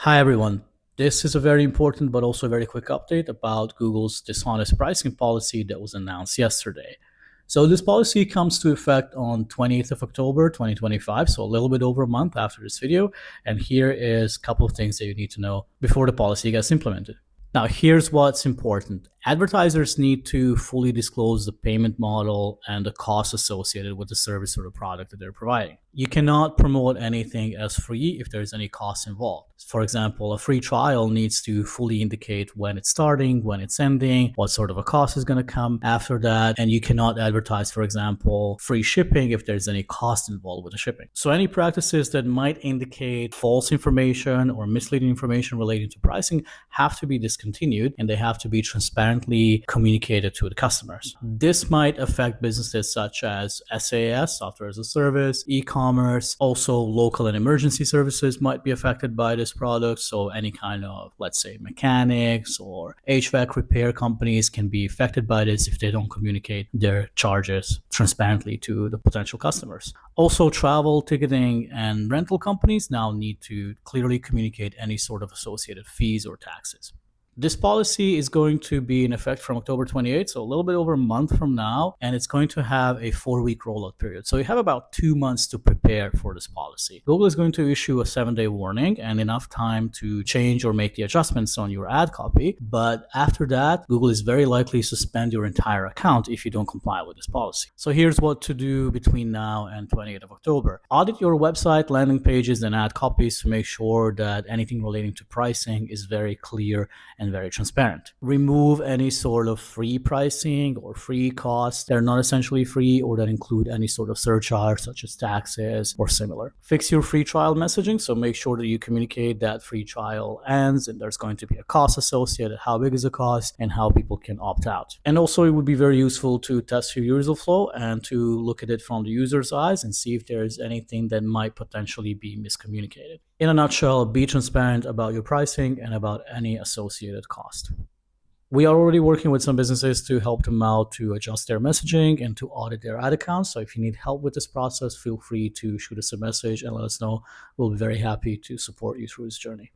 Hi everyone. This is a very important but also a very quick update about Google's dishonest pricing policy that was announced yesterday. So this policy comes to effect on 28th of October 2025, so a little bit over a month after this video, and here is a couple of things that you need to know before the policy gets implemented. Now, here's what's important. Advertisers need to fully disclose the payment model and the costs associated with the service or the product that they're providing. You cannot promote anything as free if there's any cost involved. For example, a free trial needs to fully indicate when it's starting, when it's ending, what sort of a cost is going to come after that. And you cannot advertise, for example, free shipping if there's any cost involved with the shipping. So any practices that might indicate false information or misleading information relating to pricing have to be discontinued, and they have to be transparently communicated to the customers. This might affect businesses such as SaaS, software as a service, e-commerce. Also, local and emergency services might be affected by this product. So any kind of, let's say, mechanics or HVAC repair companies can be affected by this if they don't communicate their charges transparently to the potential customers. Also, travel, ticketing, and rental companies now need to clearly communicate any sort of associated fees or taxes. This policy is going to be in effect from October 28th, so a little bit over a month from now, and it's going to have a 4-week rollout period. So you have about 2 months to prepare for this policy. Google is going to issue a 7-day warning and enough time to change or make the adjustments on your ad copy. But after that, Google is very likely to suspend your entire account if you don't comply with this policy. So here's what to do between now and 28th of October. Audit your website, landing pages, and ad copies to make sure that anything relating to pricing is very clear and very transparent. Remove any sort of free pricing or free costs that are not essentially free or that include any sort of surcharge such as taxes or similar. Fix your free trial messaging, so make sure that you communicate that free trial ends and there's going to be a cost associated, how big is the cost, and how people can opt out. And also, it would be very useful to test your user flow and to look at it from the user's eyes and see if there's anything that might potentially be miscommunicated. In a nutshell, be transparent about your pricing and about any associated cost. We are already working with some businesses to help them out to adjust their messaging and to audit their ad accounts. So if you need help with this process, feel free to shoot us a message and let us know. We'll be very happy to support you through this journey.